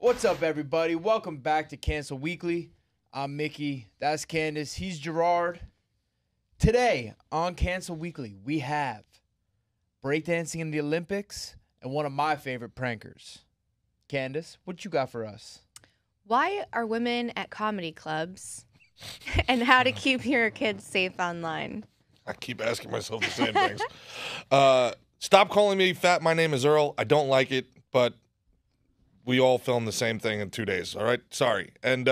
What's up, everybody? Welcome back to Cancel Weekly. I'm Mickey. That's Candace. He's Gerard. Today on Cancel Weekly, we have breakdancing in the Olympics and one of my favorite prankers. Candace, what you got for us? Why are women at comedy clubs and how to keep your kids safe online? I keep asking myself the same things. Stop calling me fat. My name is Earl. I don't like it, but we all filmed the same thing in 2 days, all right? Sorry. And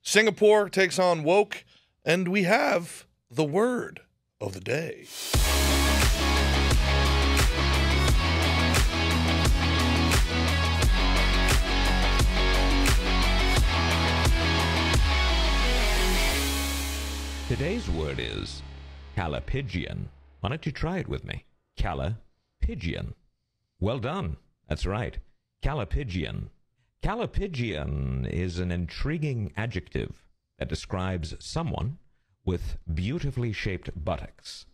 Singapore takes on woke, and we have the word of the day. Today's word is callipygian. Why don't you try it with me? Callipygian. Well done. That's right. Callipygian. Callipygian is an intriguing adjective that describes someone with beautifully shaped buttocks.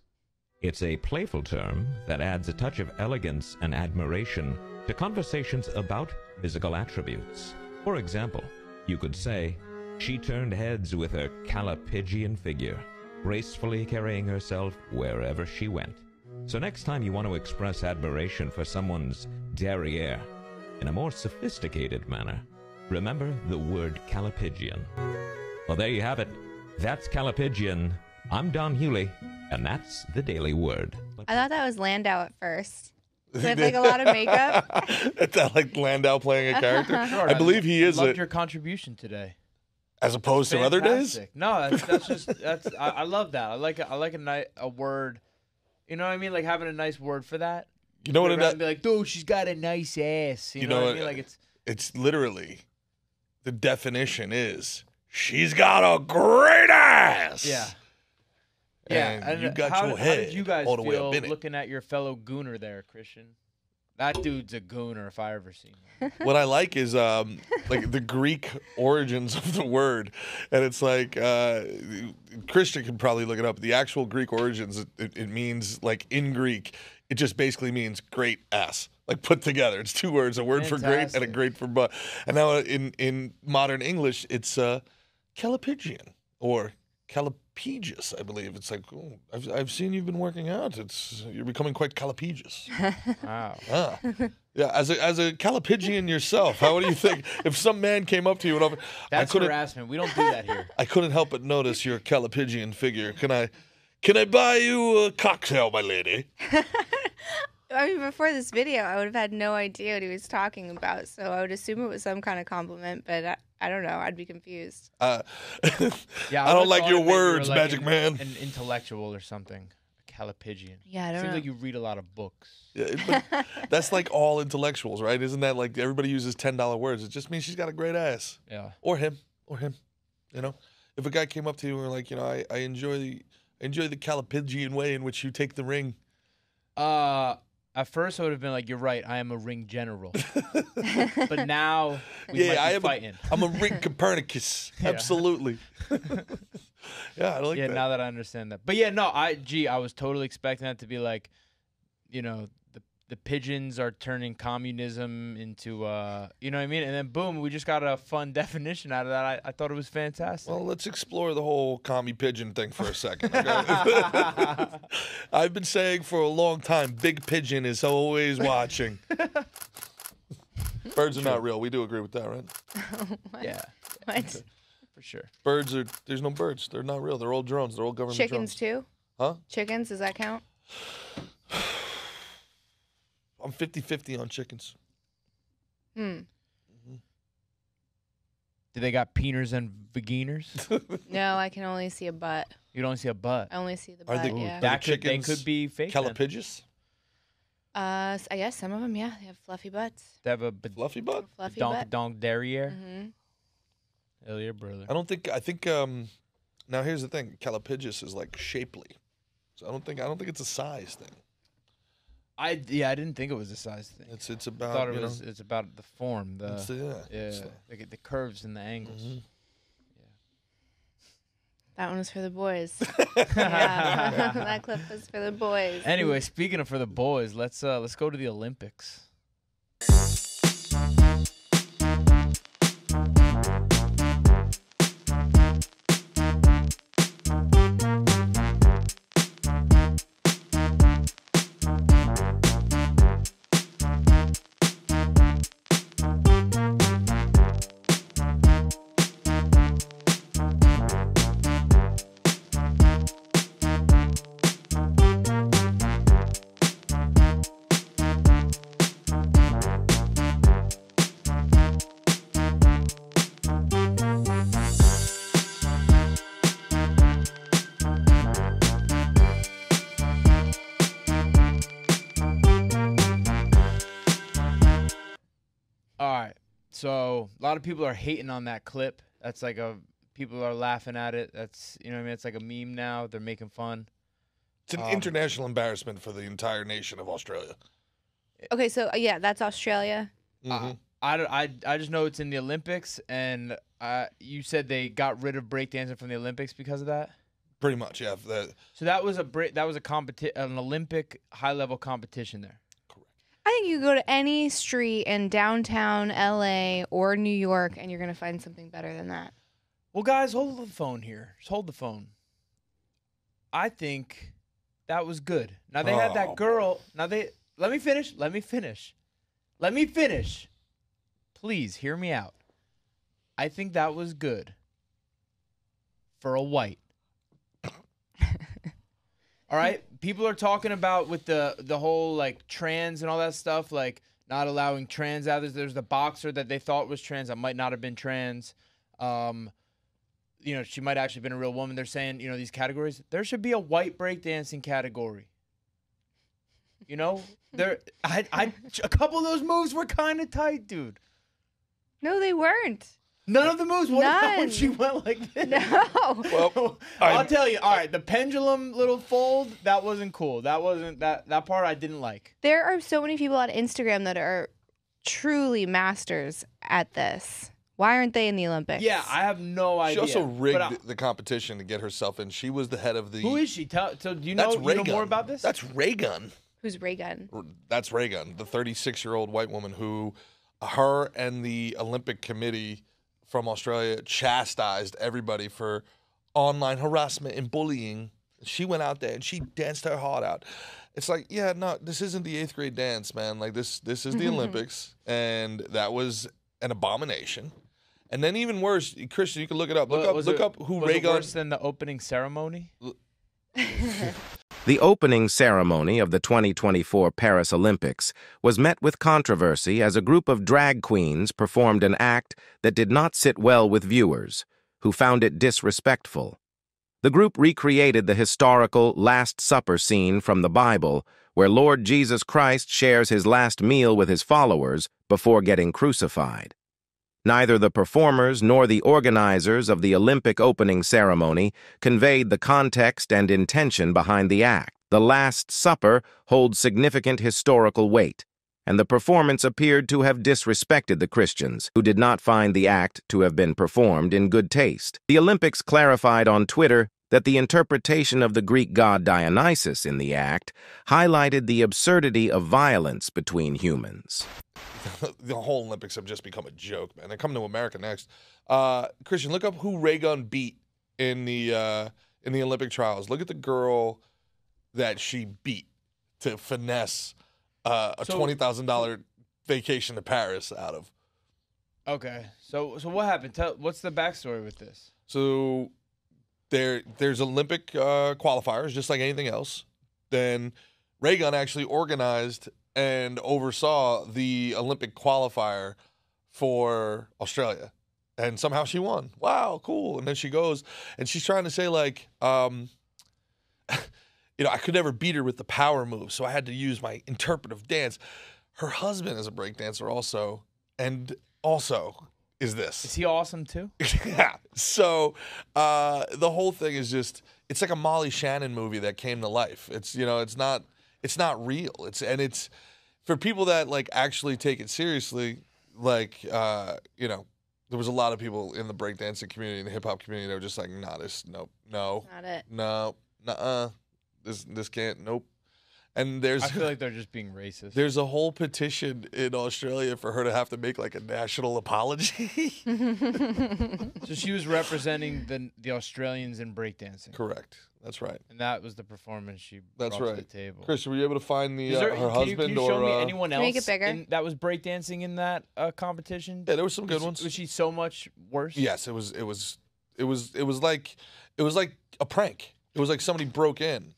It's a playful term that adds a touch of elegance and admiration to conversations about physical attributes. For example, you could say, she turned heads with her callipygian figure, gracefully carrying herself wherever she went. So next time you want to express admiration for someone's derriere in a more sophisticated manner, remember the word callipygian. Well, there you have it. That's callipygian. I'm Don Hewley, and that's the Daily Word. I thought that was Landau at first. Does he have like a lot of makeup? Is that like Landau playing a character? Sure, I believe he is loved your contribution today. As opposed to other days? Fantastic. No, that's just I love that. I like a word. You know what I mean? Like having a nice word for that. You know what? Rather than be like, dude, she's got a nice ass. You know what I mean? Like it's literally the definition is she's got a great ass. Yeah. And yeah. you got how your head did you guys all the way feel up in it. looking at your fellow gooner there, Christian? That dude's a gooner if I ever seen him. What I like is like the Greek origins of the word, and it's like Christian can probably look it up. The actual Greek origins, it means like in Greek, it just basically means great ass, like put together. It's two words: a word for great and a great for butt. And now in modern English, it's callipygian or callipygious, I believe. It's like, oh, I've seen you've been working out. You're becoming quite callipygious. Wow. Yeah, as a callipygian yourself, how do you think if some man came up to you and offered, That's harassment. We don't do that here. I couldn't help but notice your callipygian figure. Can I buy you a cocktail, my lady? I mean, before this video, I would have had no idea what he was talking about, so I would assume it was some kind of compliment, but I don't know. I'd be confused. Yeah, I don't like your words, like Magic Man. An intellectual or something. A callipygian. Yeah, I don't Seems know. like you read a lot of books. Yeah, but that's like all intellectuals, right? Isn't that like everybody uses $10 words? It just means she's got a great ass. Yeah. Or him. You know, if a guy came up to you and were like, you know, I enjoy the callipygian way in which you take the ring. At first, I would have been like, "You're right. I am a ring general." But now, we might be fighting. I'm a ring Copernicus. Yeah. Absolutely. Yeah, I like that. Yeah, now that I understand that. But yeah, no, I was totally expecting that to be like, you know, the pigeons are turning communism into, you know what I mean? And then boom, we just got a fun definition out of that. I thought it was fantastic. Well, let's explore the whole commie pigeon thing for a second. Okay? I've been saying for a long time, Big Pigeon is always watching. Birds are not real. We do agree with that, right? What? Yeah. What? For sure. There's no birds. They're not real. They're all drones. They're all government Chickens drones. too? Huh? Chickens, does that count? I'm 50-50 on chickens. Do they got peeners and vaginers? No, I can only see a butt. You don't see a butt. I only see the Are butt, they- yeah. That the they chickens could be fake. then. Callipygious? I guess some of them, yeah, they have fluffy butts. They have a Fluffy butt? Fluffy butt. donk derriere. Mm-hmm. Hell yeah, brother. I think now here's the thing. Callipygious is like shapely. So I don't think it's a size thing. I didn't think it was a size thing. It's I about thought it's about the form, the curves and the angles. Mm-hmm. That one was for the boys. Yeah, that clip was for the boys. Anyway, speaking of for the boys, let's go to the Olympics. So a lot of people are hating on that clip. That's like people are laughing at it. That's, you know what I mean? It's like a meme now. They're making fun. It's an international embarrassment for the entire nation of Australia. Okay, so yeah, that's Australia. Mhm. I just know it's in the Olympics, and you said they got rid of breakdancing from the Olympics because of that. Pretty much, yeah. So that was an Olympic high level competition there. I think you can go to any street in downtown LA or New York, and you're gonna find something better than that. Well, guys, hold the phone here. Just hold the phone. I think that was good. Now they had that girl. Let me finish. Please hear me out. I think that was good for a white. All right? People are talking about with the whole like trans and all that stuff, like not allowing trans out. There's the boxer that they thought was trans that might not have been trans. You know, she might actually have been a real woman. They're saying, you know, these categories. There should be a white breakdancing category. You know? A couple of those moves were kind of tight, dude. No, they weren't. None of the moves. What about when None. she went like this? No. Well, I'll tell you. All right, the pendulum little fold, that wasn't cool. That wasn't that part I didn't like. There are so many people on Instagram that are truly masters at this. Why aren't they in the Olympics? Yeah, I have no idea. she also But rigged the competition to get herself in. She was the head of the. who is she? So do you That's know, Ray more Gun. about this? That's Ray Gun. Who's Reagan? That's Ray Gun, the 36-year-old white woman who, her and the Olympic Committee from Australia chastised everybody for online harassment and bullying. She went out there and she danced her heart out. It's like, yeah, no, this isn't the 8th grade dance, man. Like this is the Olympics, and that was an abomination. And then even worse, Christian, you can look it up. Look up who Ray Gun. Worse than the opening ceremony. The opening ceremony of the 2024 Paris Olympics was met with controversy as a group of drag queens performed an act that did not sit well with viewers, who found it disrespectful. The group recreated the historical Last Supper scene from the Bible, where Lord Jesus Christ shares his last meal with his followers before getting crucified. Neither the performers nor the organizers of the Olympic opening ceremony conveyed the context and intention behind the act. The Last Supper holds significant historical weight, and the performance appeared to have disrespected the Christians, who did not find the act to have been performed in good taste. The Olympics clarified on Twitter that the interpretation of the Greek god Dionysus in the act highlighted the absurdity of violence between humans. The whole Olympics have just become a joke, man. They're coming to America next. Christian, look up who Ray Gun beat in the Olympic trials. Look at the girl that she beat to finesse a $20,000 vacation to Paris out of. Okay, so what happened? What's the backstory with this? So there's Olympic qualifiers, just like anything else. Then Ray Gun actually organized and oversaw the Olympic qualifier for Australia. And somehow she won. Wow, cool. And then she goes, and she's trying to say, like, I could never beat her with the power move, so I had to use my interpretive dance. Her husband is a breakdancer also, and also is this. Is he awesome too? Yeah. So the whole thing is just, it's like a Molly Shannon movie that came to life. It's, it's not real. It's for people that like actually take it seriously, like, there was a lot of people in the breakdancing community and the hip hop community that were just like, nah, no, Not it. no, nuh-uh, this can't, nope. And I feel like they're just being racist. there's a whole petition in Australia for her to have to make like a national apology. So she was representing the Australians in breakdancing. Correct. That's right. And that was the performance she That's brought right. to the table. Chris, were you able to find the Is there- her can husband you show or me anyone else Make it bigger. that was breakdancing in that competition? Yeah, there were some good ones. Was she so much worse? Yes, it was like a prank. It was like somebody broke in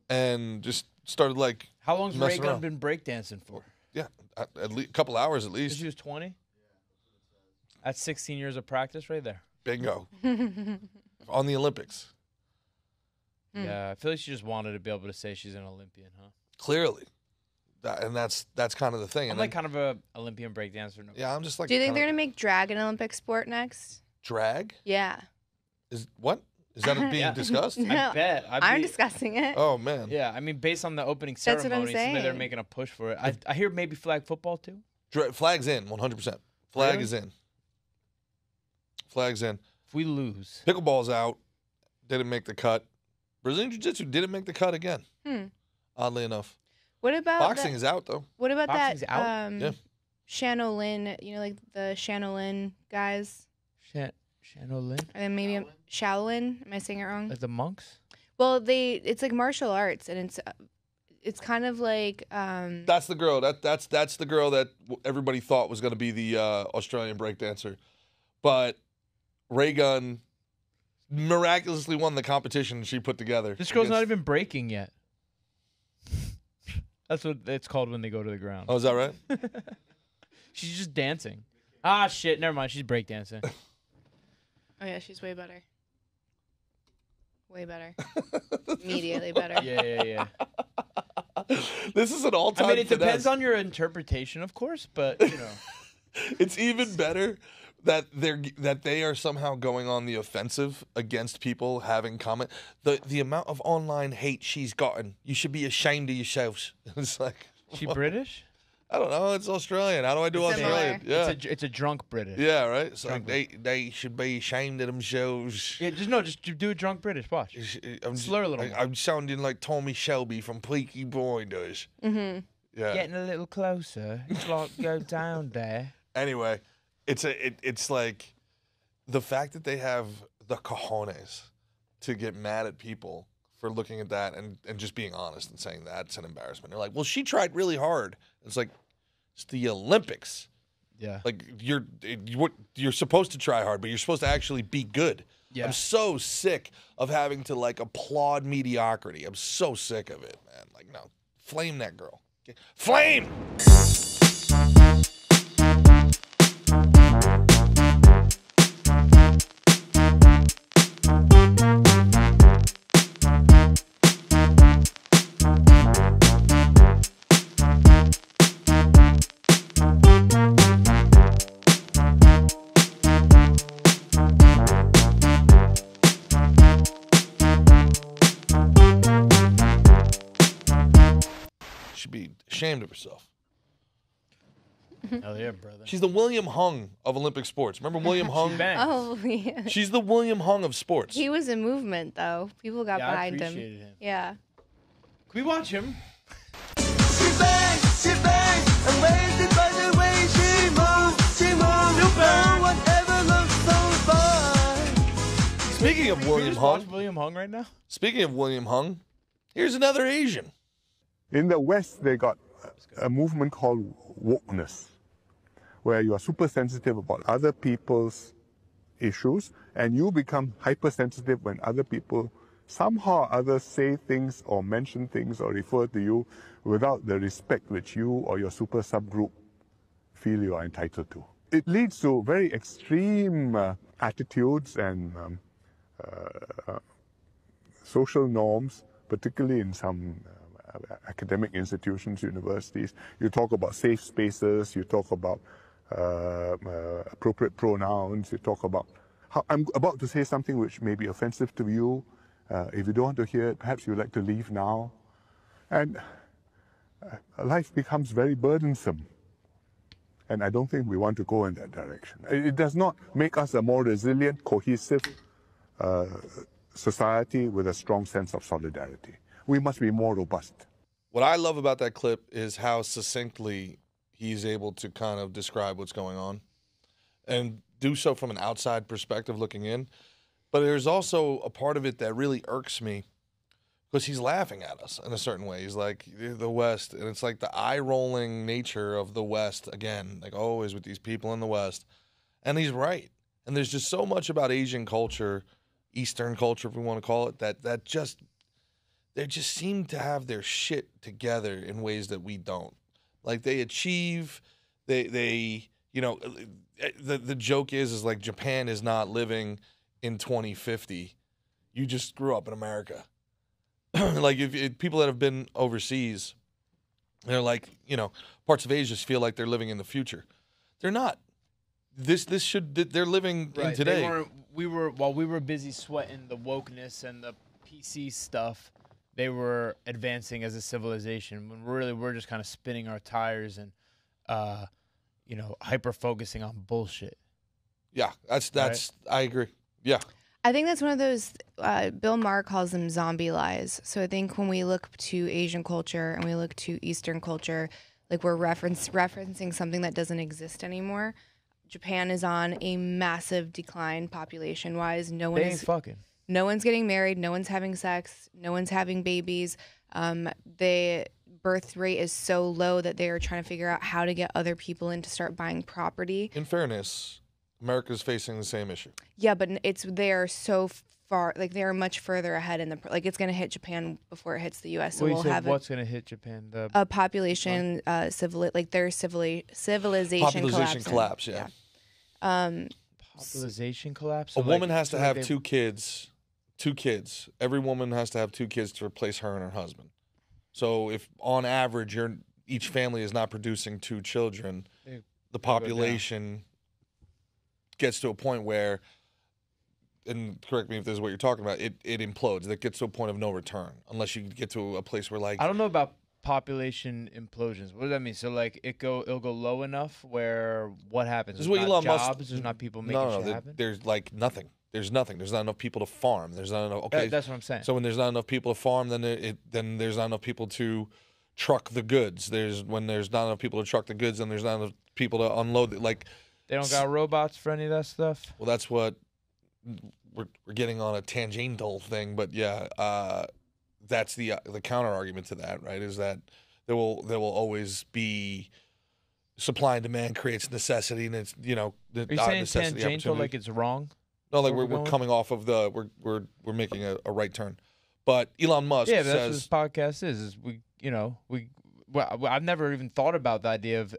and just started like How long's Ray messing Gun around. been breakdancing for? Yeah, at least a couple hours at Since least. she was 20? That's 16 years of practice right there. Bingo. On the Olympics. Yeah, I feel like she just wanted to be able to say she's an Olympian, huh? Clearly. and that's kind of the thing. I'm And like kind of a Olympian breakdancer. No. yeah, I'm just like. Do you think kinda- they're gonna make drag an Olympic sport next? drag? Yeah. Is that being Yeah. discussed? No. I bet. I'm discussing it. Oh man. Yeah, I mean, based on the opening That's what I'm ceremony, somebody they're saying. making a push for it. I hear maybe flag football too. Flag's in 100%. Flag Really? is in. Flag's in. If we lose, Pickleball's out. Didn't make the cut. Brazilian Jiu-Jitsu didn't make the cut again. Oddly enough. What about Boxing is out though. What about Boxing's that? out? Yeah. Shanolin, like the Shanolin guys, Shanolin, and maybe Shaolin. Am I saying it wrong? like the monks. Well, it's like martial arts, and it's kind of like That's the girl. That's the girl that everybody thought was going to be the Australian breakdancer, but Ray Gunn miraculously won the competition she put together. This girl's not against- even breaking yet. That's what it's called when they go to the ground. Oh, is that right? She's just dancing. Ah, shit. Never mind. She's breakdancing. oh yeah, she's way better. Way better. Immediately better. Yeah. This is an all-time. I mean, it depends finesse. on your interpretation, of course, but you know. It's even better that they are somehow going on the offensive against people having comment. The amount of online hate she's gotten, you should be ashamed of yourselves. It's like She British? I don't know. It's Australian. How do I do Similar. Australian? Yeah, It's a drunk British. yeah, right. It's like Drunk they should be ashamed of themselves. Yeah, just do a drunk British. Watch. Slur a little more. I'm sounding like Tommy Shelby from Peaky Blinders. Mm-hmm. Yeah. Getting a little closer. It's like go down there. Anyway, it's like the fact that they have the cojones to get mad at people for looking at that and just being honest and saying that's an embarrassment. They're like, well, she tried really hard. It's like, it's the Olympics. Yeah. Like you're supposed to try hard, but you're supposed to actually be good. Yeah. I'm so sick of having to like applaud mediocrity. I'm so sick of it, man. Like, no, flame that girl. Flame! Should be ashamed of herself. Hell yeah, brother. She's the William Hung of Olympic sports. Remember William Hung? Bang. Oh yeah. She's the William Hung of sports. He was a movement though. People got Yeah, I behind him. appreciated him. Yeah. Can we watch him? She bang, I'm wasted by the way she moves, no one ever looks so fine. Speaking of Can we William just watch Hung, William Hung right now? speaking of William Hung, here's another Asian. In the West, they got a movement called wokeness, where you are super sensitive about other people's issues, and you become hypersensitive when other people somehow or other say things or mention things or refer to you without the respect which you or your super subgroup feel you are entitled to. It leads to very extreme attitudes and social norms, particularly in some academic institutions, universities. You talk about safe spaces, you talk about appropriate pronouns, you talk about how I'm about to say something which may be offensive to you. If you don't want to hear it, perhaps you'd like to leave now. And life becomes very burdensome. And I don't think we want to go in that direction. It does not make us a more resilient, cohesive society with a strong sense of solidarity. We must be more robust. What I love about that clip is how succinctly he's able to kind of describe what's going on and do so from an outside perspective looking in. But there's also a part of it that really irks me because he's laughing at us in a certain way. He's like, the West, and it's like the eye-rolling nature of the West, again, like always with these people in the West. And he's right. And there's just so much about Asian culture, Eastern culture, if we want to call it, that just, they just seem to have their shit together in ways that we don't. Like they achieve, they you know, the joke is like Japan is not living in 2050. You just grew up in America. Like if people that have been overseas, They're like, parts of Asia feel like they're living in the future. They're not. They're living in today. While we were busy sweating the wokeness and the PC stuff, they were advancing as a civilization. When really we're just kind of spinning our tires and, hyper focusing on bullshit. Yeah, that's. I agree. Yeah. I think that's one of those, Bill Maher calls them zombie lies. So I think when we look to Asian culture and we look to Eastern culture, like we're referencing something that doesn't exist anymore. Japan is on a massive decline population-wise. No one's getting married. No one's having sex. No one's having babies. The birth rate is so low that they are trying to figure out how to get other people in to start buying property. In fairness, America's facing the same issue. Yeah, but they are so far, like they are much further ahead in it's going to hit Japan before it hits the U.S. So what's going to hit Japan? A population, their civilization collapse. Yeah. Population collapse. So a woman has to have two kids. 2 kids. Every woman has to have 2 kids to replace her and her husband. So if on average each family is not producing 2 children, the population gets to a point where, and correct me if this is what you're talking about, it implodes. It gets to a point of no return unless you get to a place where I don't know about population implosions. What does that mean? So it'll go low enough where what happens? There's not jobs. There's not people making shit happen. There's nothing. There's nothing. There's not enough people to farm. There's not enough. Okay, that's what I'm saying. So when there's not enough people to farm, then there's not enough people to truck the goods. When there's not enough people to truck the goods, then there's not enough people to unload it. They don't got robots for any of that stuff. Well, that's what we're getting on a tangential thing, but yeah, that's the counter argument to that, right? Is that there will always be supply and demand creates necessity, and it's Are you saying tangential like it's wrong? No, like we're coming off of we're making a right turn, but Elon Musk says that's what this podcast is I've never even thought about the idea of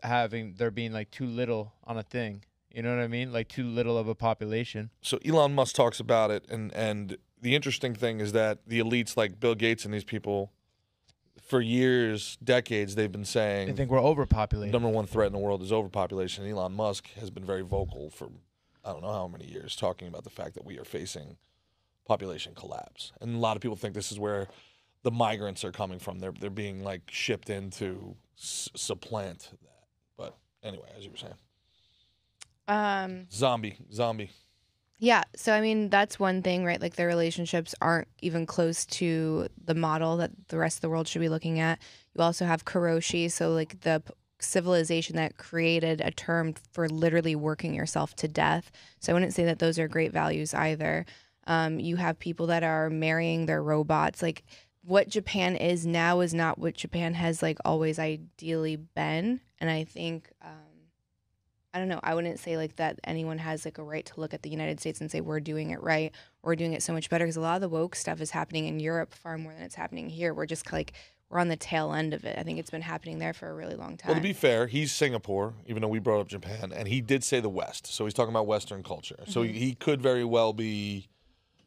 there being like too little on a thing. You know what I mean? Like too little of a population. So Elon Musk talks about it, and the interesting thing is that the elites like Bill Gates and these people, for years, decades, they've been saying they think we're overpopulated. The number one threat in the world is overpopulation. And Elon Musk has been very vocal for I don't know how many years talking about the fact that we are facing population collapse. And a lot of people think this is where the migrants are coming from. They're being like shipped in to supplant that. But anyway, as you were saying. Zombie. Yeah, so I mean that's one thing, right? Like their relationships aren't even close to the model that the rest of the world should be looking at. You also have karoshi, so like the civilization that created a term for literally working yourself to death. So I wouldn't say that those are great values either. You have people that are marrying their robots. Like what Japan is now is not what Japan has like always ideally been. And I think I don't know. I wouldn't say like that anyone has like a right to look at the United States and say we're doing it right or we're doing it so much better, because a lot of the woke stuff is happening in Europe far more than it's happening here. We're just like we're on the tail end of it. I think it's been happening there for a really long time. Well, to be fair, he's Singapore, even though we brought up Japan, and he did say the West, so he's talking about Western culture. Mm-hmm. So he could very well be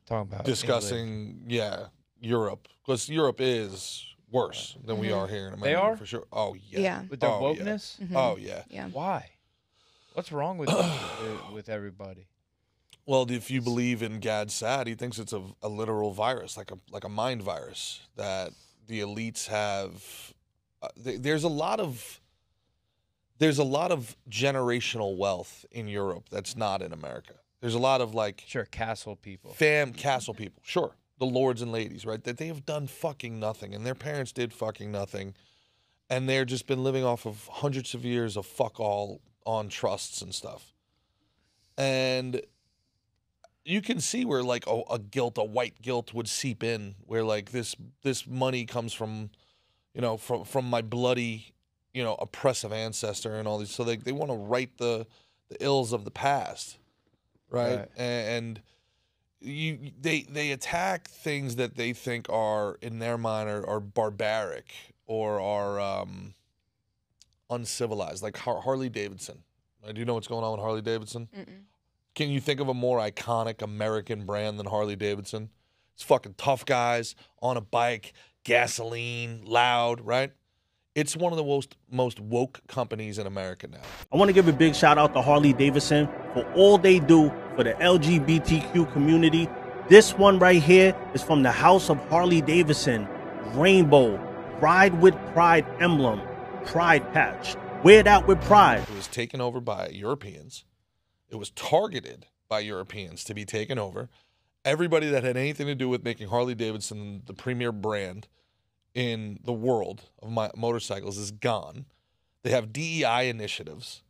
talking about discussing, Europe, because Europe is worse than we are here in America. They are for sure. Oh yeah, yeah. With their wokeness. Yeah. Mm-hmm. Oh yeah. Yeah. Why? What's wrong with with everybody? Well, if you believe in Gad Saad, he thinks it's a literal virus, like a mind virus that the elites have. There's a lot of generational wealth in Europe that's not in America. There's a lot of castle people, castle people, sure, the lords and ladies, right? That they have done fucking nothing, and their parents did fucking nothing, and they're just been living off of hundreds of years of fuck all on trusts and stuff. And you can see where like a white guilt would seep in, where like this money comes from, from my bloody, oppressive ancestor and all these. So they want to right the ills of the past, right? And they attack things that they think are in their mind are barbaric or are uncivilized, like Harley Davidson. Do you know what's going on with Harley Davidson? Mm-mm. Can you think of a more iconic American brand than Harley Davidson? It's fucking tough guys on a bike, gasoline, loud, right? It's one of the most woke companies in America now. I want to give a big shout out to Harley Davidson for all they do for the LGBTQ community. This one right here is from the House of Harley Davidson. Rainbow, Ride with Pride emblem, Pride patch. Wear that with pride. It was taken over by Europeans. It was targeted by Europeans to be taken over. Everybody that had anything to do with making Harley Davidson the premier brand in the world of motorcycles is gone. They have DEI initiatives,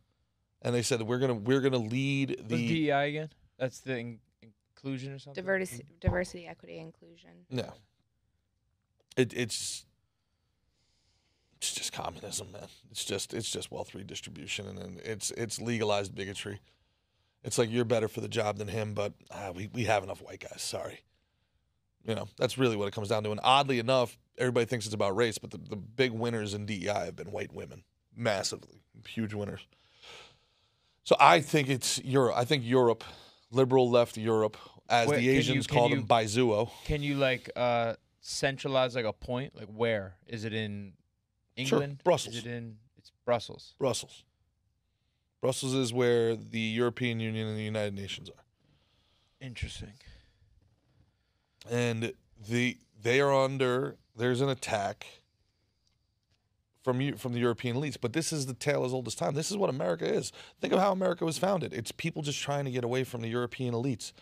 and they said we're gonna lead the What's DEI again? That's the inclusion or something. Diversity, equity, inclusion. No. It's just communism, man. It's just wealth redistribution, and then it's legalized bigotry. It's like you're better for the job than him, but we have enough white guys. Sorry. You know, that's really what it comes down to. And oddly enough, everybody thinks it's about race, but the big winners in DEI have been white women, massively, huge winners. So I think it's Europe. I think Europe, liberal left Europe, as the Asians call them, Baizuo. Can you centralize like a point? Like where? Is it in England? Sure. Brussels. It's Brussels. Brussels. Brussels is where the European Union and the United Nations are. Interesting. And they are under, there's an attack from the European elites. But this is the tale as old as time. This is what America is. Think of how America was founded. It's people just trying to get away from the European elites.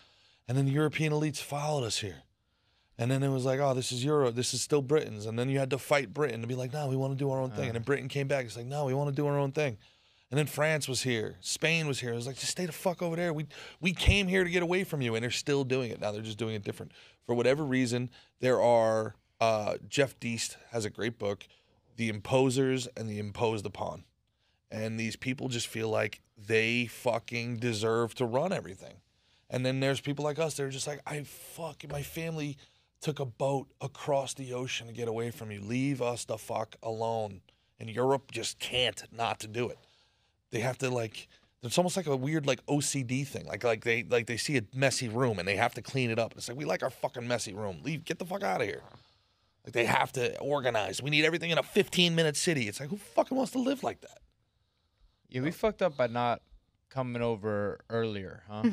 And then the European elites followed us here. And then it was like, oh, this is Europe. This is still Britain's. And then you had to fight Britain to be like, no, we want to do our own thing. And then Britain came back. It's like, no, we want to do our own thing. And then France was here. Spain was here. It was like, just stay the fuck over there. We came here to get away from you. And they're still doing it. Now they're just doing it different. For whatever reason, there are, Jeff Deist has a great book, The Imposers and the Imposed Upon. And these people just feel like they fucking deserve to run everything. And then there's people like us that are just like, my family took a boat across the ocean to get away from you. Leave us the fuck alone. And Europe just can't not to do it. They have to it's almost like a weird OCD thing. Like they see a messy room and they have to clean it up. It's like, we like our fucking messy room. Get the fuck out of here. Like they have to organize. We need everything in a 15-minute city. It's like, who fucking wants to live like that? Yeah, we fucked up by not coming over earlier, huh?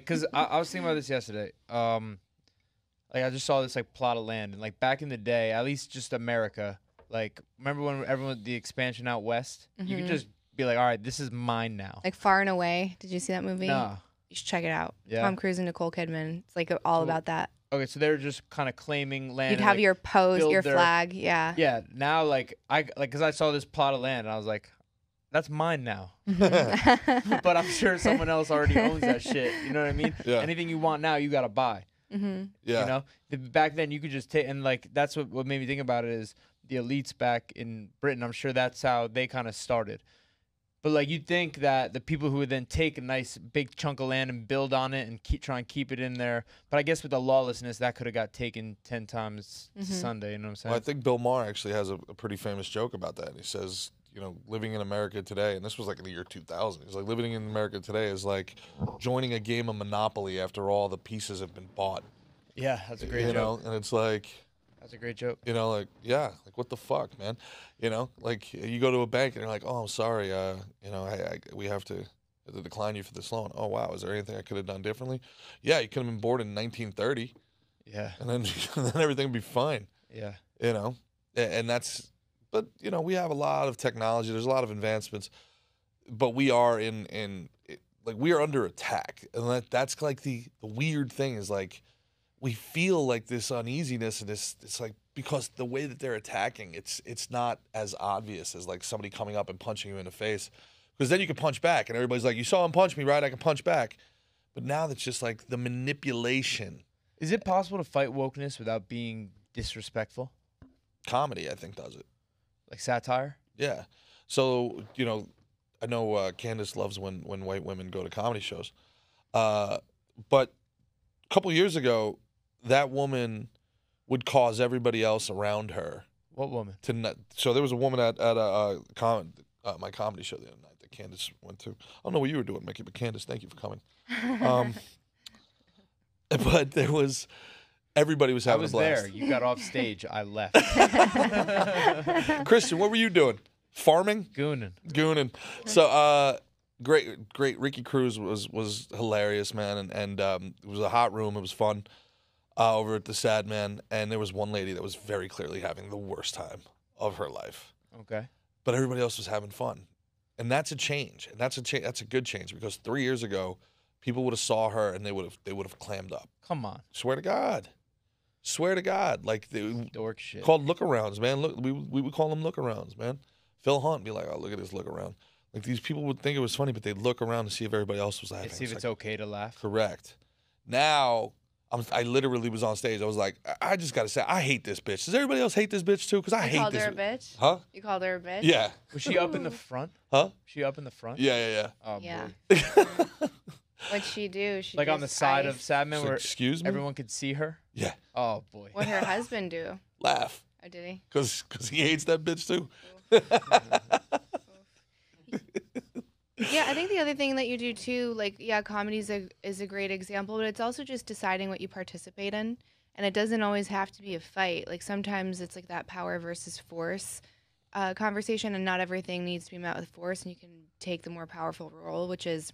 Cause I was thinking about this yesterday. I just saw this plot of land, and back in the day, at least just America. Remember when everyone the expansion out west? Mm-hmm. You could just be like, all right, this is mine now. Far and Away. Did you see that movie? No. You should check it out. Yeah. Tom Cruise and Nicole Kidman. It's all about that. Okay, so they were just kind of claiming land. You'd have your post, your flag, yeah. Yeah. Now, because I saw this plot of land, and I was like, that's mine now. Mm-hmm. But I'm sure someone else already owns that shit. You know what I mean? Yeah. Anything you want now, you gotta buy. Mm-hmm. Yeah. You know, back then you could just take, and that's what made me think about it is the elites back in Britain. I'm sure that's how they kind of started. But you'd think that the people who would then take a nice big chunk of land and build on it and try and keep it in there. But I guess with the lawlessness, that could have got taken 10 times Sunday. You know what I'm saying? Well, I think Bill Maher actually has a pretty famous joke about that. He says, living in America today, and this was in the year 2000. He's like, living in America today is like joining a game of Monopoly after all the pieces have been bought. Yeah, that's a great joke. And it's like, that's a great joke. What the fuck, man? You go to a bank and you're like, oh, I'm sorry, we have to decline you for this loan. Oh, wow, is there anything I could have done differently? Yeah, you could have been born in 1930. Yeah. And then everything would be fine. Yeah. And that's, but, we have a lot of technology. There's a lot of advancements, but we are we are under attack. And that's the weird thing is we feel this uneasiness and this because the way that they're attacking, it's not as obvious as somebody coming up and punching you in the face, because then you can punch back and everybody's like, you saw him punch me, right? I can punch back. But now that's just the manipulation. Is it possible to fight wokeness without being disrespectful? Comedy, I think, does it. Like satire? Yeah. So, I know Candace loves when white women go to comedy shows. But a couple years ago, that woman would cause everybody else around her. What woman? So there was a woman at my comedy show the other night that Candace went to. I don't know what you were doing, Mickey, but Candace, thank you for coming. But there was Everybody was I having was a blast. there. You got off stage. I left. Christian, what were you doing? Farming? Gooning. So, great. Ricky Cruz was hilarious, man, and it was a hot room. It was fun over at the Sad Man, and there was one lady that was very clearly having the worst time of her life. Okay. But everybody else was having fun, and that's a change, and that's a good change because 3 years ago, people would have saw her and they would have clammed up. Come on. Swear to God, like they Dork shit. called look-arounds, man. Look, we would call them look-arounds, man. Phil Hunt be like, oh, look at this look-around. Like these people would think it was funny, but they'd look around to see if everybody else was laughing. And see if it's like, okay to laugh. correct. Now, I literally was on stage. I was like, I just got to say, I hate this bitch. Does everybody else hate this bitch too? Because I hate called this. her a bitch? Huh? You called her a bitch? Yeah. Was she up in the front? Huh? She up in the front? Yeah. Oh, Yeah. boy. What'd she do? She Like on the just side iced- of Sadman She's where like, excuse me? everyone could see her? Yeah. Oh, boy. What'd her husband do? Laugh. Oh, did he? Because he hates that bitch too. Yeah, I think the other thing that you do too, like, yeah, comedy is a great example, but it's also just deciding what you participate in. And it doesn't always have to be a fight. Like, sometimes it's like that power versus force conversation, and not everything needs to be met with force. And you can take the more powerful role, which is,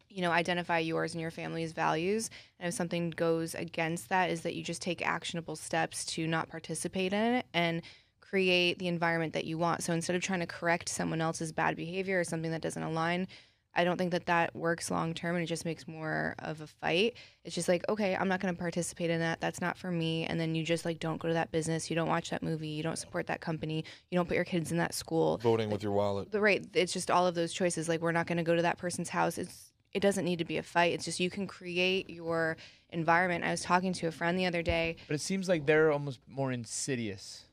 you know, identify yours and your family's values. And if something goes against that, is that you just take actionable steps to not participate in it and create the environment that you want. So instead of trying to correct someone else's bad behavior or something that doesn't align, I don't think that works long term, and it just makes more of a fight. It's just like, okay, I'm not going to participate in that. That's not for me. And then you just like don't go to that business. You don't watch that movie. You don't support that company. You don't put your kids in that school. Voting with your wallet. Right. It's just all of those choices. Like, we're not going to go to that person's house. It doesn't need to be a fight. It's just you can create your environment. I was talking to a friend the other day. But it seems like they're almost more insidious,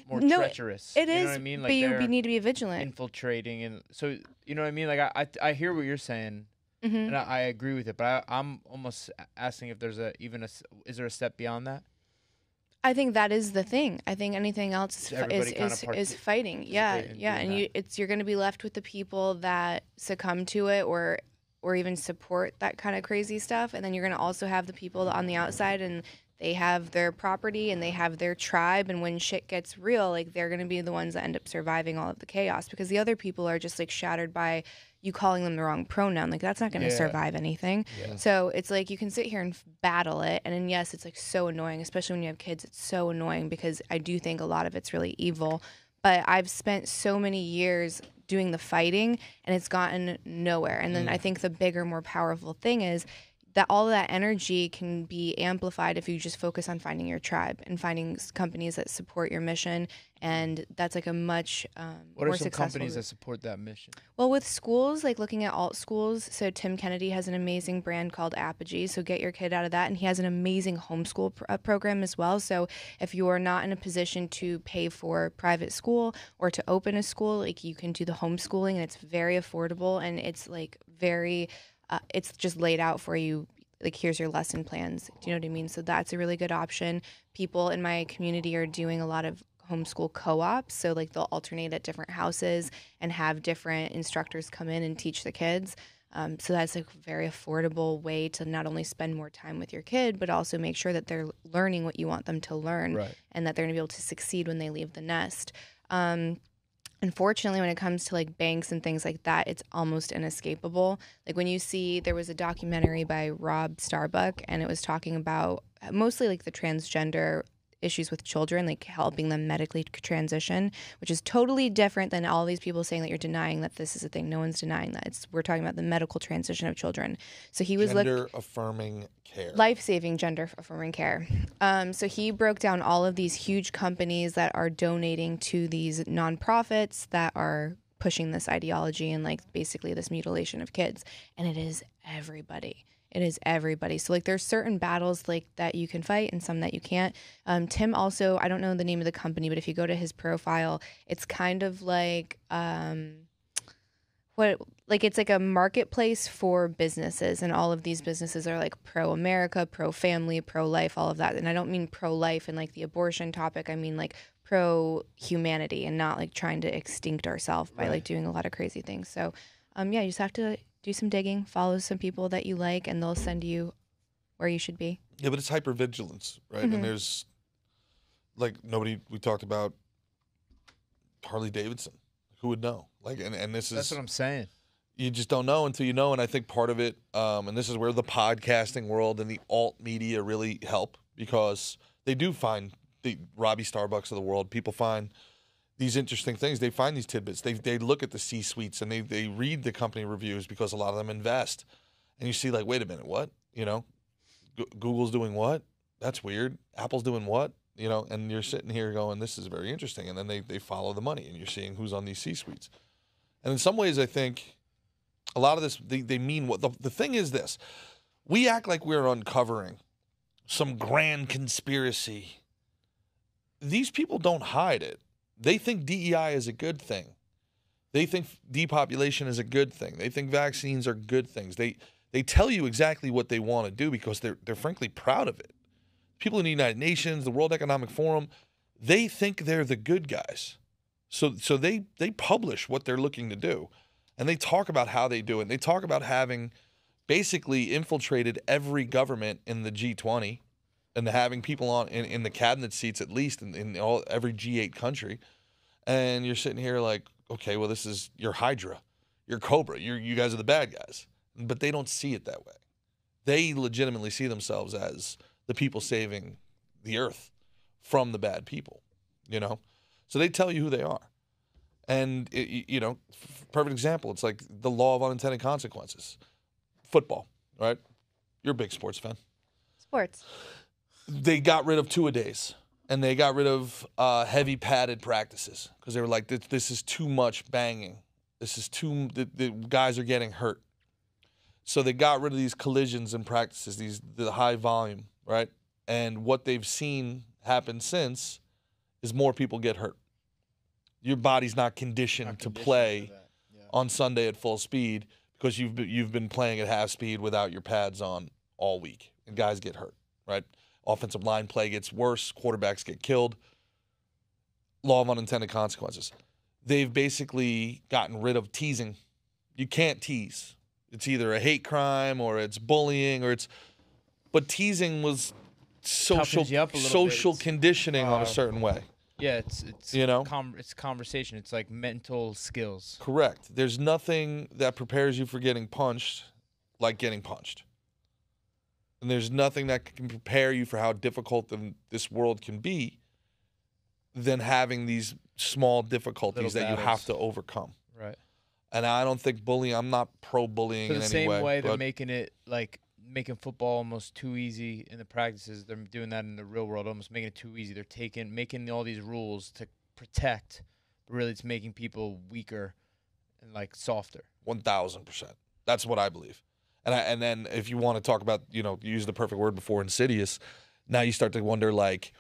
more No, treacherous. It You is, know what I mean? Like but you they're need to be vigilant. infiltrating, and so you know what I mean. Like I hear what you're saying, Mm-hmm. and I agree with it. But I'm almost asking if there's is there a step beyond that? I think that is the thing. I think anything else Everybody kinda is fighting. Yeah, participate in yeah, doing and that. you're going to be left with the people that succumb to it or even support that kind of crazy stuff, and then you're going to also have the people on the outside, and they have their property and they have their tribe, and when shit gets real, like, they're going to be the ones that end up surviving all of the chaos because the other people are just like shattered by you calling them the wrong pronoun. Like, that's not going to Yeah. survive anything. So it's like you can sit here and battle it, and then yes, it's like so annoying, especially when you have kids. It's so annoying because I do think a lot of it's really evil, but I've spent so many years doing the fighting and it's gotten nowhere. And then I think the bigger, more powerful thing is that all of that energy can be amplified if you just focus on finding your tribe and finding companies that support your mission. And that's like a much What more are some successful companies route. that support that mission? Well, with schools, like looking at alt schools, so Tim Kennedy has an amazing brand called Apogee, so get your kid out of that. And he has an amazing homeschool program as well. So if you are not in a position to pay for private school or to open a school, like, you can do the homeschooling, and it's very affordable, and it's like very, it's just laid out for you. Like, here's your lesson plans. Do you know what I mean? So that's a really good option. People in my community are doing a lot of homeschool co-ops, so like they'll alternate at different houses and have different instructors come in and teach the kids. So that's a very affordable way to not only spend more time with your kid, but also make sure that they're learning what you want them to learn, Right. and that they're going to be able to succeed when they leave the nest. Unfortunately, when it comes to like banks and things like that, it's almost inescapable. Like, when you see, there was a documentary by Rob Starbuck, and it was talking about mostly like the transgender issues with children, like helping them medically transition, which is totally different than all these people saying that you're denying that this is a thing. No one's denying that. We're talking about the medical transition of children. So he was Gender affirming care. life-saving gender affirming care. So he broke down all of these huge companies that are donating to these nonprofits that are pushing this ideology and like basically this mutilation of kids. And it is everybody. It is everybody. So like, there's certain battles like that you can fight and some that you can't. Tim also, I don't know the name of the company, but if you go to his profile, it's kind of like it's like a marketplace for businesses, and all of these businesses are like pro-America, pro-family, pro-life, all of that. And I don't mean pro-life and like the abortion topic. I mean like pro-humanity, and not like trying to extinct ourselves by like doing a lot of crazy things. So yeah, you just have to do some digging, follow some people that you like, and they'll send you where you should be. Yeah, but it's hypervigilance, right? And there's like we talked about Harley Davidson. Who would know? Like, and this is That's what I'm saying. You just don't know until you know. And I think part of it, and this is where the podcasting world and the alt media really help, because they do find the Robbie Starbucks of the world. People find these interesting things. They find these tidbits. They look at the C-suites and they read the company reviews, because a lot of them invest. And you see, like, wait a minute, what? You know, Google's doing what? That's weird. Apple's doing what? You know, and you're sitting here going, this is very interesting. And then they follow the money, and you're seeing who's on these C-suites. And in some ways, I think a lot of this, they mean what. The thing is this. We act like we're uncovering some grand conspiracy. These people don't hide it. They think DEI is a good thing. They think depopulation is a good thing. They think vaccines are good things. They tell you exactly what they want to do, because they're frankly proud of it. People in the United Nations, the World Economic Forum, they think they're the good guys. So they publish what they're looking to do, and they talk about how they do it. They talk about having basically infiltrated every government in the G20 and having people in the cabinet seats, at least in every G8 country. And you're sitting here like, okay, well, this is your Hydra, your Cobra. You guys are the bad guys. But they don't see it that way. They legitimately see themselves as the people saving the earth from the bad people, you know? So they tell you who they are. And, you know, perfect example, it's like the law of unintended consequences. Football, right? You're a big sports fan. Sports. They got rid of two-a-days, and they got rid of heavy padded practices, because they were like, this is too much banging. This is the guys are getting hurt. So they got rid of these collisions in practices, the high volume, right? And what they've seen happen since is more people get hurt. Your body's not conditioned to play on Sunday at full speed, because you've been playing at half speed without your pads on all week, and guys get hurt, right? Offensive line play gets worse, quarterbacks get killed. Law of unintended consequences. They've basically gotten rid of teasing. You can't tease. It's either a hate crime or it's bullying but teasing was social conditioning on a certain way. Yeah, it's you know, it's conversation. It's like mental skills. Correct. There's nothing that prepares you for getting punched like getting punched. And there's nothing that can prepare you for how difficult this world can be than having these small difficulties that you have to overcome. Right. And I don't think I'm not pro-bullying in any way. The same way they're making football almost too easy in the practices, they're doing that in the real world, almost making it too easy. They're making all these rules to protect, but really it's making people weaker and like softer. 1,000%. That's what I believe. And then if you want to talk about, you know, use the perfect word before, insidious, now you start to wonder, like,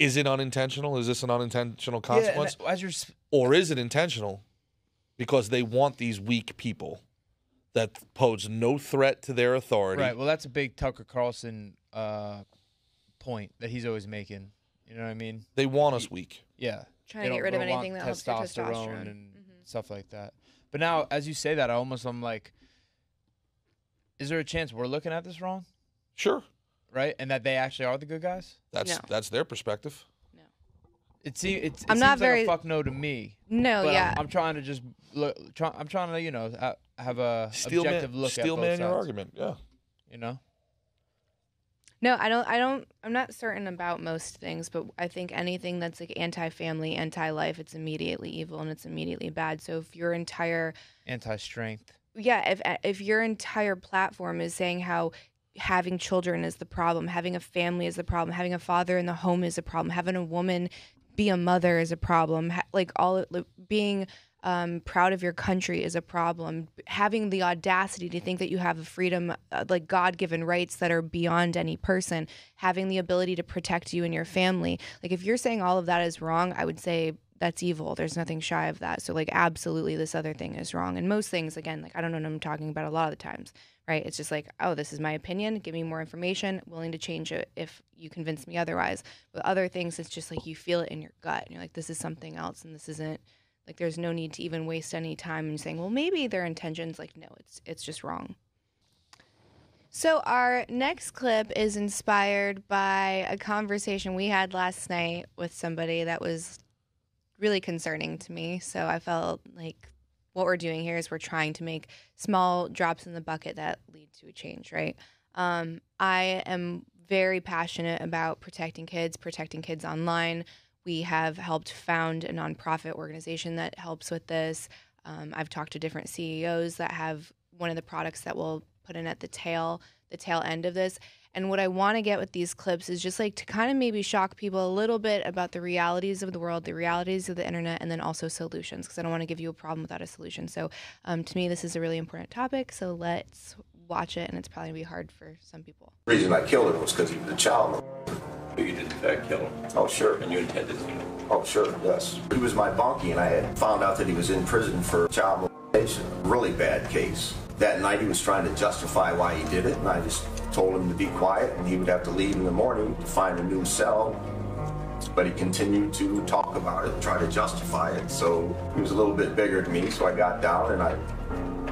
is it unintentional? Is this an unintentional consequence? Yeah, or is it intentional because they want these weak people that pose no threat to their authority? Right. Well, that's a big Tucker Carlson point that he's always making. You know what I mean? They want us weak. Yeah. Trying to get rid of anything that helps your testosterone and stuff like that. But now, as you say that, I'm like, is there a chance we're looking at this wrong? Sure. Right? And that they actually are the good guys? That's their perspective. No. It seems not like a fuck no to me. No, but yeah. I'm trying to just look. I'm trying to, you know, have a objective look at both sides. Your argument, yeah. You know. No, I'm not certain about most things, but I think anything that's like anti-family, anti-life, it's immediately evil and it's immediately bad. So if your entire anti-strength. Yeah, if your entire platform is saying how having children is the problem, having a family is the problem, having a father in the home is a problem, having a woman be a mother is a problem, being proud of your country is a problem, having the audacity to think that you have a freedom, like God-given rights that are beyond any person, having the ability to protect you and your family. Like, if you're saying all of that is wrong, I would say that's evil. There's nothing shy of that. So, like, absolutely this other thing is wrong. And most things, again, like, I don't know what I'm talking about a lot of the times, right? It's just like, oh, this is my opinion. Give me more information. Willing to change it if you convince me otherwise. But other things, it's just like you feel it in your gut. And you're like, this is something else and this isn't. Like, there's no need to even waste any time in saying, well, maybe their intentions. Like, no, it's just wrong. So our next clip is inspired by a conversation we had last night with somebody that was really concerning to me. So I felt like what we're doing here is we're trying to make small drops in the bucket that lead to a change, right? I am very passionate about protecting kids online. We have helped found a nonprofit organization that helps with this. I've talked to different CEOs that have one of the products that we'll put in at the tail end of this. And what I want to get with these clips is just like to kind of maybe shock people a little bit about the realities of the world, the realities of the internet, and then also solutions, because I don't want to give you a problem without a solution. So to me, this is a really important topic. So let's watch it, and it's probably going to be hard for some people. The reason I killed him was because he was a child. You did in fact kill him? Oh, sure. And you intended to? Oh, sure, yes. He was my bunkie, and I had found out that he was in prison for child molestation. Really bad case. That night he was trying to justify why he did it, and I just told him to be quiet, and he would have to leave in the morning to find a new cell. But he continued to talk about it, try to justify it. So he was a little bit bigger than me, so I got down and I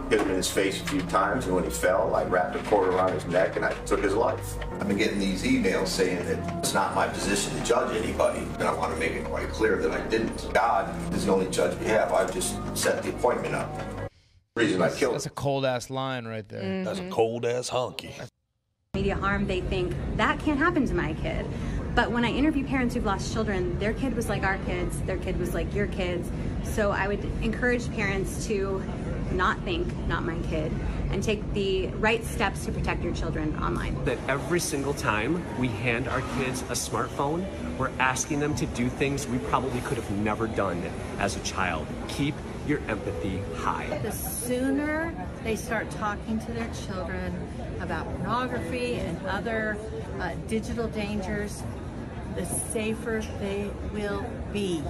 hit him in his face a few times, and when he fell, I wrapped a cord around his neck and I took his life. I've been getting these emails saying that it's not my position to judge anybody, and I want to make it quite clear that I didn't. God is the only judge we have. I've just set the appointment up. The reason I killed him. That's a cold ass line right there. Mm-hmm. That's a cold ass honky. Media harm, they think that can't happen to my kid. But when I interview parents who've lost children, their kid was like our kids, their kid was like your kids. So I would encourage parents to not think, not my kid, and take the right steps to protect your children online. That every single time we hand our kids a smartphone, we're asking them to do things we probably could have never done as a child. Keep your empathy high. The sooner they start talking to their children about pornography and other digital dangers, the safer they will be.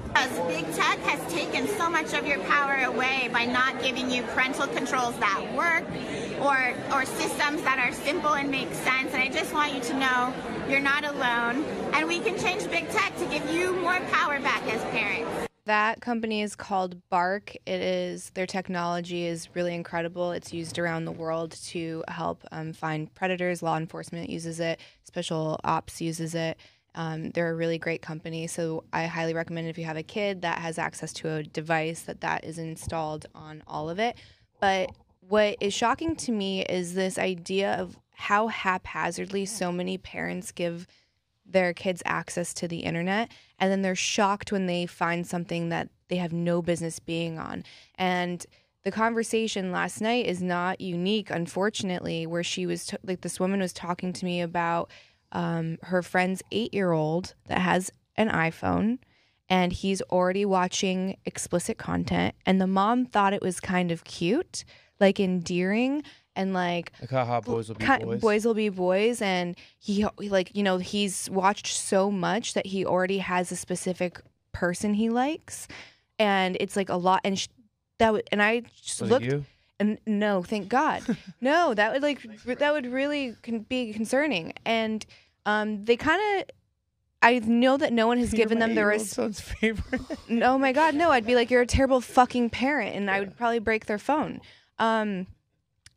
Because big tech has taken so much of your power away by not giving you parental controls that work or systems that are simple and make sense. And I just want you to know you're not alone, and we can change big tech to give you more power back as parents. That company is called Bark. Their technology is really incredible. It's used around the world to help find predators. Law enforcement uses it. Special ops uses it. They're a really great company. So I highly recommend if you have a kid that has access to a device that is installed on all of it. But what is shocking to me is this idea of how haphazardly so many parents give their kids access to the internet, and then they're shocked when they find something that they have no business being on. And the conversation last night is not unique, unfortunately, where she was this woman was talking to me about her friend's 8-year-old that has an iPhone, and he's already watching explicit content, and the mom thought it was kind of cute, like endearing, and like how boys will be boys. Boys will be boys, and he's watched so much that he already has a specific person he likes, and it's like a lot. And and I just looked, and no, thank God, no, that would really be concerning. And they kind of. I know that no one has given them the son's favorite. Oh my God, no! I'd be like, you're a terrible fucking parent, and I would probably break their phone.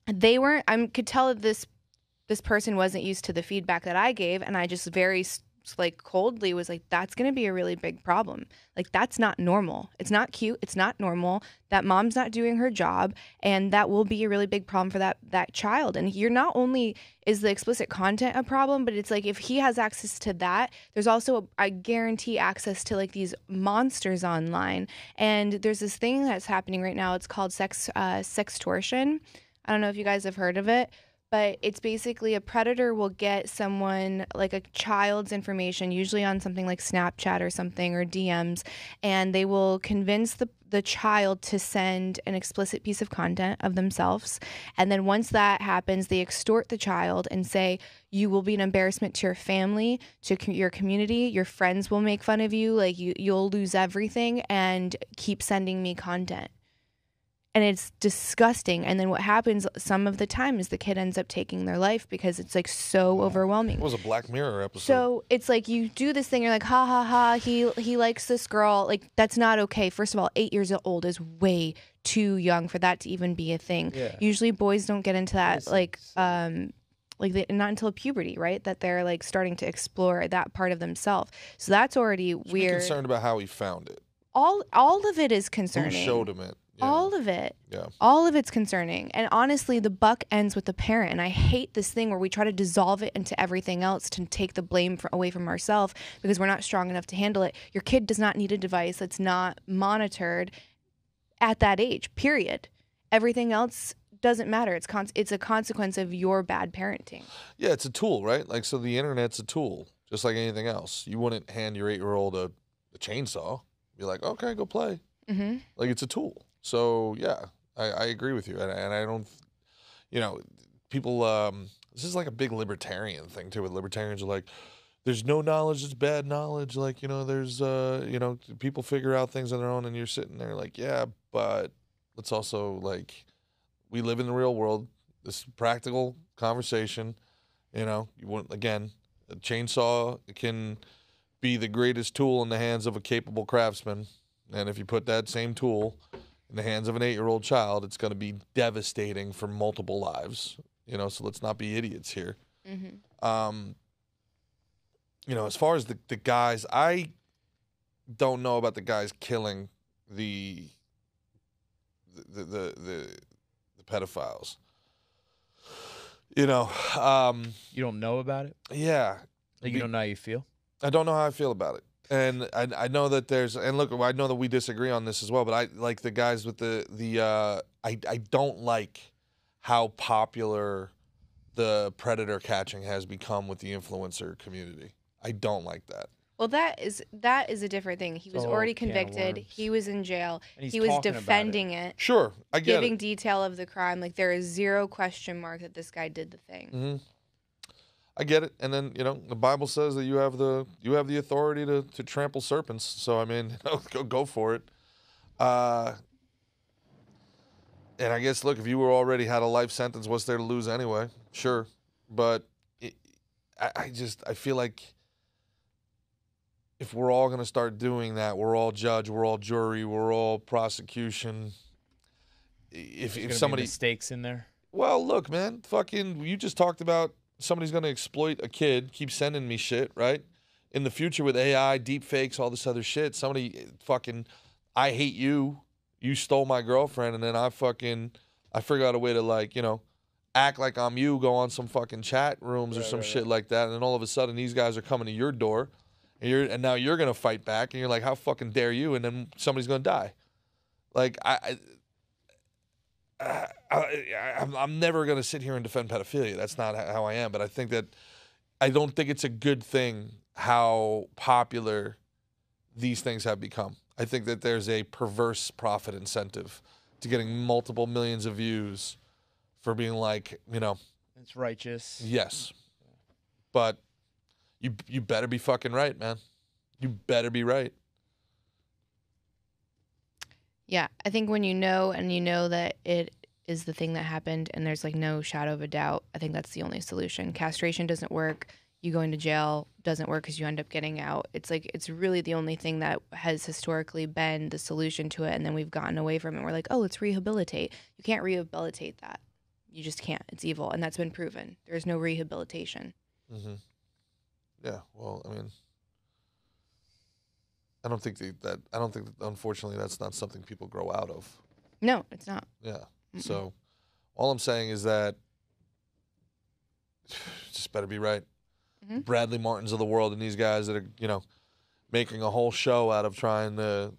They weren't. I could tell that this person wasn't used to the feedback that I gave, and I just very coldly was like, "That's going to be a really big problem. Like, that's not normal. It's not cute. It's not normal. That mom's not doing her job, and that will be a really big problem for that child. And you're not only is the explicit content a problem, but it's like if he has access to that, there's also I guarantee access to like these monsters online. And there's this thing that's happening right now. It's called sextortion. I don't know if you guys have heard of it, but it's basically a predator will get someone, like a child's information, usually on something like Snapchat or something, or DMs, and they will convince the child to send an explicit piece of content of themselves. And then once that happens, they extort the child and say, you will be an embarrassment to your family, to your community, your friends will make fun of you, like you'll lose everything, and keep sending me content. And it's disgusting. And then what happens some of the time is the kid ends up taking their life because it's like so overwhelming. It was a Black Mirror episode. So it's like you do this thing, you're like, ha ha ha, he likes this girl. Like, that's not okay. First of all, 8 years old is way too young for that to even be a thing. Yeah. Usually boys don't get into that like not until puberty, right? That they're like starting to explore that part of themselves. So that's already Just be weird. concerned about how he found it. All of it is concerning. Who showed him it? All of it. Yeah. All of it's concerning. And honestly, the buck ends with the parent. And I hate this thing where we try to dissolve it into everything else to take the blame away from ourselves because we're not strong enough to handle it. Your kid does not need a device that's not monitored at that age, period. Everything else doesn't matter. It's a consequence of your bad parenting. Yeah, it's a tool, right? Like, so the internet's a tool, just like anything else. You wouldn't hand your 8-year-old a chainsaw. Be like, okay, go play. Mm-hmm. Like, it's a tool. So, yeah, I agree with you. And I don't, people, this is like a big libertarian thing, too. With libertarians are like, there's no knowledge that's bad knowledge. Like, there's, people figure out things on their own, and you're sitting there like, yeah, but let's also, like, we live in the real world. This is practical conversation. You want, again, a chainsaw can be the greatest tool in the hands of a capable craftsman. And if you put that same tool in the hands of an 8-year-old child, it's going to be devastating for multiple lives. So let's not be idiots here. Mm-hmm. As far as the guys, I don't know about the guys killing the pedophiles. You don't know about it? Yeah. Like, you don't know how you feel? I don't know how I feel about it. And I know that look, I know that we disagree on this as well, but I like the guys with I don't like how popular the predator catching has become with the influencer community. I don't like that. Well, that is a different thing. He was already convicted. He was in jail. And he was defending it. Sure, I get giving it. detail of the crime. Like, there is zero question mark that this guy did the thing. Mm-hmm. I get it. And then, the Bible says that you have the authority to trample serpents. So, I mean, go for it. And I guess, look, if you were already had a life sentence, what's there to lose anyway? Sure. But I feel like if we're all going to start doing that, we're all judge, we're all jury, we're all prosecution. If somebody mistakes in there. Well, look, man, fucking, you just talked about somebody's going to exploit a kid, keep sending me shit, right? In the future with AI, deep fakes, all this other shit, somebody fucking, I hate you, you stole my girlfriend, and then I figure out a way to, act like I'm you, go on some fucking chat rooms or some shit like that, and then all of a sudden these guys are coming to your door, and now you're going to fight back, and you're like, how fucking dare you, and then somebody's going to die. Like, I'm never going to sit here and defend pedophilia. That's not how I am. But I think that I don't think it's a good thing how popular these things have become. I think that there's a perverse profit incentive to getting multiple millions of views for being like, It's righteous. Yes. But you better be fucking right, man. You better be right. Yeah, I think when you know that it is the thing that happened and there's like no shadow of a doubt, I think that's the only solution. Castration doesn't work. You going to jail doesn't work because you end up getting out. It's like, it's really the only thing that has historically been the solution to it, and then we've gotten away from it. We're like, oh, let's rehabilitate. You can't rehabilitate that. You just can't. It's evil, and that's been proven. There's no rehabilitation. Mm-hmm. Yeah, well, I mean, I don't think that unfortunately that's not something people grow out of. No, it's not. Yeah. Mm-mm. So all I'm saying is that just better be right. Mm-hmm. Bradley Martins of the world and these guys that are, making a whole show out of trying to,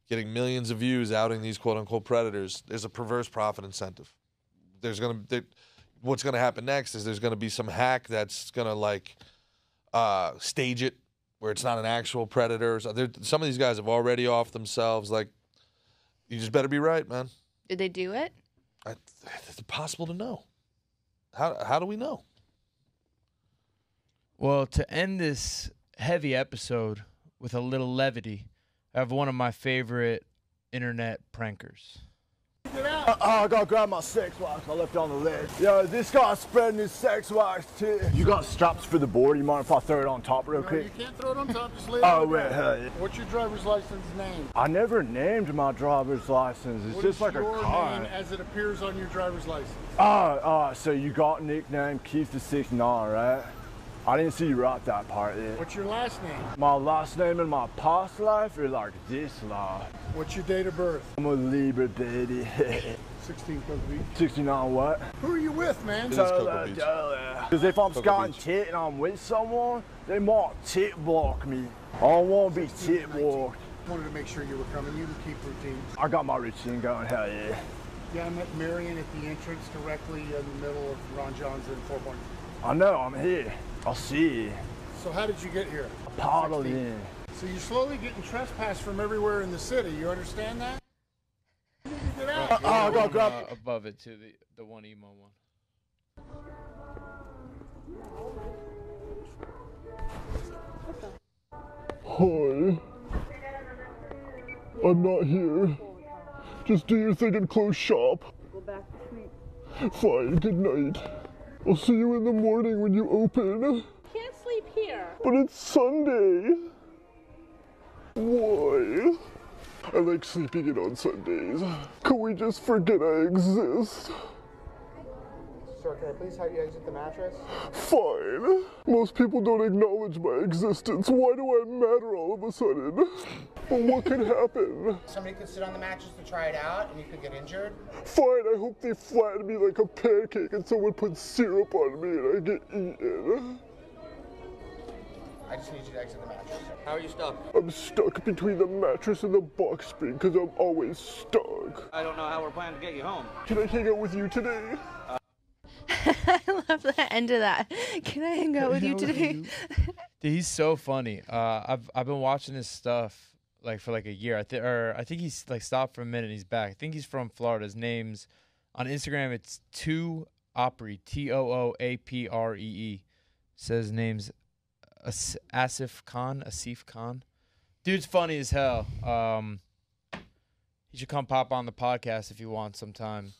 getting millions of views outing these quote unquote predators. There's a perverse profit incentive. What's going to happen next is there's going to be some hack that's going to stage it where it's not an actual predator. Some of these guys have already offed themselves. Like, you just better be right, man. Did they do it? It's impossible to know. How do we know? Well, to end this heavy episode with a little levity, I have one of my favorite internet prankers. I gotta grab my sex wax I left on the ledge. Yo, this guy's spreading his sex wax too. You got straps for the board? You mind if I throw it on top real quick? You can't throw it on top, just lay it Oh, on the wait, ground. hell yeah. What's your driver's license name? I never named my driver's license. It's What just is like a your car. name as it appears on your driver's license? So you got nickname Keith the 69, right? I didn't see you write that part yet. What's your last name? My last name in my past life or like this life? What's your date of birth? I'm a Libra baby. 16th of the week. 69 what? Who are you with, man? Because if I'm scouting tit and I'm with someone, they might tit block me. I don't want to be tit blocked. Wanted to make sure you were coming. You can keep routine. I got my routine going, hell yeah. Yeah, I met Marion at the entrance directly in the middle of Ron John's and 4 Points. I know, I'm here. I'll see you. So how did you get here? I paddled in. So you're slowly getting trespassed from everywhere in the city. You understand that? Get out. I gotta grab above it to the one emo one. Hi. I'm not here. Just do your thing and close shop. Go back to sleep. Fine, good night. I'll see you in the morning when you open. Can't sleep here. But it's Sunday. Why? I like sleeping in on Sundays. Can we just forget I exist? Sir, can I please have you exit the mattress? Fine. Most people don't acknowledge my existence. Why do I matter all of a sudden? Well, what could happen? Somebody could sit on the mattress to try it out and you could get injured. Fine, I hope they flatten me like a pancake and someone puts syrup on me and I get eaten. I just need you to exit the mattress. How are you stuck? I'm stuck between the mattress and the box spring because I'm always stuck. I don't know how we're planning to get you home. Can I hang out with you today? I love the end of that. Can I hang out with you today? Dude, he's so funny. I've been watching his stuff like for like a year. I think he's like stopped for a minute and he's back. I think he's from Florida. His name's on Instagram. It's Tooapre, Tooapree. Says his name's Asif Khan. Dude's funny as hell. He should come pop on the podcast if you want sometime.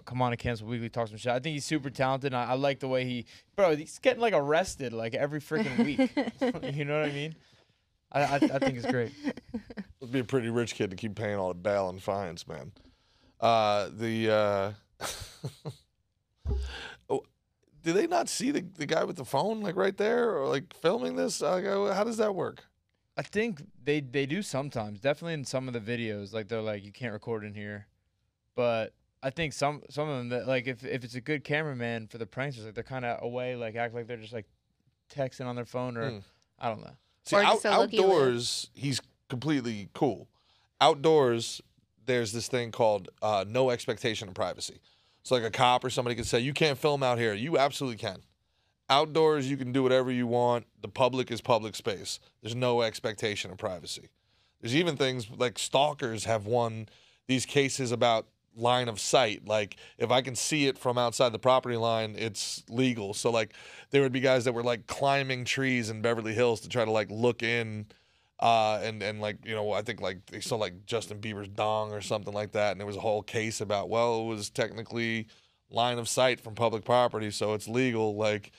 Come on and Cancel Weekly, talk some shit. I think he's super talented. And I like the way he's getting like arrested like every freaking week. You know what I mean? I think it's great. Must be a pretty rich kid to keep paying all the bail and fines, man. Do they not see the guy with the phone like right there or like filming this? How does that work? I think they do sometimes. Definitely in some of the videos, like they're like you can't record in here, but I think some of them that like if it's a good cameraman for the pranksters, like they're kind of away, like act like they're just like texting on their phone or I don't know. See, outdoors he's completely cool. Outdoors, there's this thing called no expectation of privacy. So like a cop or somebody could say you can't film out here. You absolutely can. Outdoors, you can do whatever you want. The public is public space. There's no expectation of privacy. There's even things like stalkers have won these cases about line of sight. Like if I can see it from outside the property line, it's legal. So like there would be guys that were like climbing trees in Beverly Hills to try to like look in and like, you know, I think like they saw like Justin Bieber's dong or something like that. And there was a whole case about, well, it was technically line of sight from public property, so it's legal. Like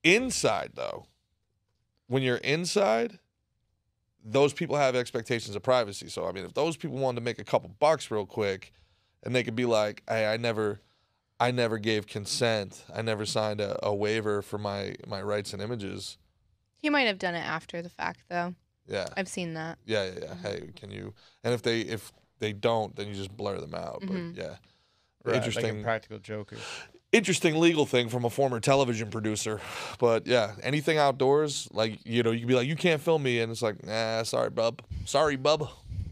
inside though, when you're inside, those people have expectations of privacy. So, I mean, if those people wanted to make a couple bucks real quick and they could be like, hey, I never gave consent. I never signed a waiver for my rights and images. He might have done it after the fact, though. Yeah. I've seen that. Yeah. Hey, can you? And if they don't, then you just blur them out. But yeah. Right, Interesting. like a practical joker. Interesting legal thing from a former television producer. But yeah, anything outdoors, like, you know, you can be like, you can't film me. And it's like, nah, sorry, bub.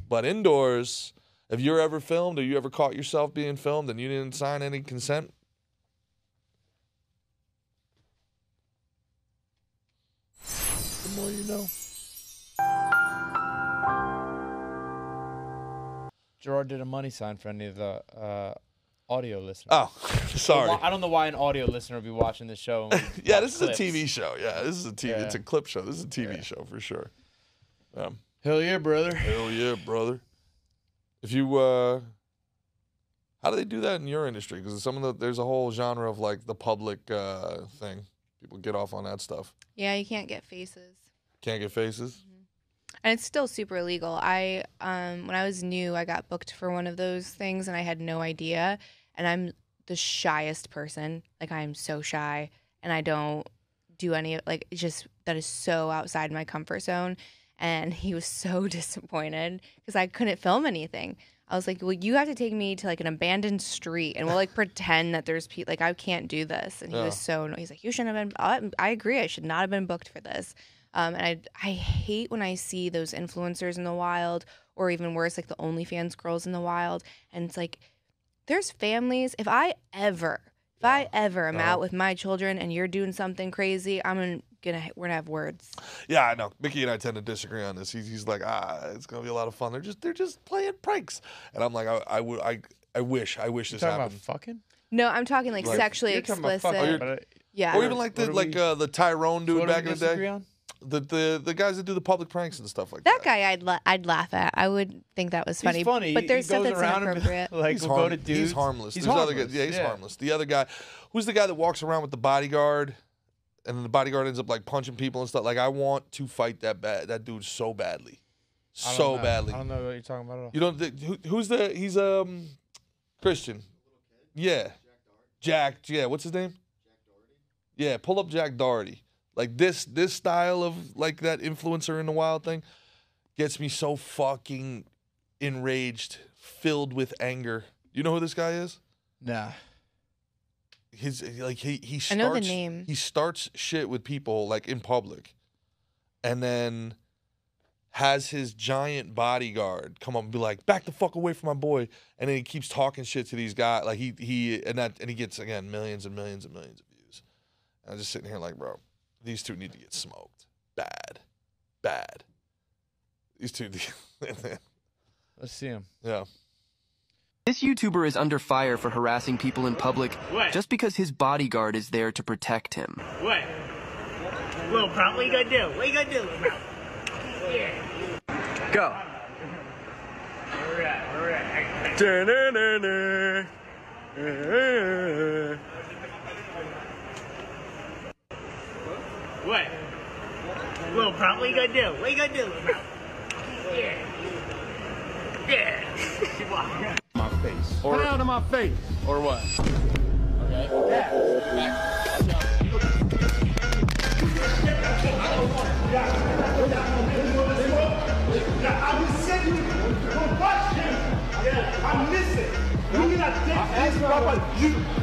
But indoors, if you're ever filmed or you ever caught yourself being filmed and you didn't sign any consent, the more you know. Gerard did a money sign for any of the audio listeners. Oh, sorry. I don't know why an audio listener would be watching this show. Yeah, this clips. is a TV show. Yeah, this is a TV. Yeah. It's a clip show. This is a TV show for sure. Hell yeah, brother. Hell yeah, brother. If you How do they do that in your industry? Because there's a whole genre of like the public thing. People get off on that stuff. Yeah, you can't get faces. Can't get faces? And it's still super illegal. When I was new, I got booked for one of those things, and I had no idea. And I'm the shyest person. Like, I am so shy, and I don't do any, like, just that is so outside my comfort zone. And he was so disappointed because I couldn't film anything. I was like, well, you have to take me to, like, an abandoned street, and we'll, like, pretend that there's people. Like, I can't do this. And he was so annoyed. He's like, you shouldn't have been. I agree. I should not have been booked for this. And I hate when I see those influencers in the wild, or even worse, like the OnlyFans girls in the wild. And it's like, there's families. If I ever am out with my children and you're doing something crazy, we're gonna have words. Yeah, I know. Mickey and I tend to disagree on this. He's like, it's gonna be a lot of fun. They're just playing pranks, and I'm like, I wish this talking happened. about fucking? No, I'm talking like sexually explicit. Yeah. Or even like the Tyrone dude back in the day. On? The guys that do the public pranks and stuff like that. That guy, I'd laugh at. I would think that was funny. He's funny, but there's he stuff goes that's around inappropriate. Like, he's, go to dudes. He's harmless. He's There's harmless. other guys. Yeah, he's harmless. The other guy, who's the guy that walks around with the bodyguard, and then the bodyguard ends up like punching people and stuff. Like, I want to fight that dude so badly, so badly. I don't know what you're talking about at all. You don't. Who's the? He's Christian. Yeah, Jack. Yeah, what's his name? Jack Doherty. Yeah, pull up Jack Doherty. Like this style of like that influencer in the wild thing gets me so fucking enraged, filled with anger. You know who this guy is? Nah. He starts, I know the name. He starts shit with people like in public, and then has his giant bodyguard come up and be like, "Back the fuck away from my boy," and then he keeps talking shit to these guys. Like he gets again millions and millions and millions of views. And I'm just sitting here like, bro, these two need to get smoked. Bad. These two. Let's see him. Yeah. This YouTuber is under fire for harassing people in public just because his bodyguard is there to protect him. What? Little Prop, what you gonna do? What you gonna do, little Prop? Yeah. Go. What? Little Prop, what you gonna do? What you gonna do, little Prop? Yeah. Yeah. My face. Or- Put it out of my face. Or what? I will send you to watch him. Yeah, I'm missing. You're gonna take this proper.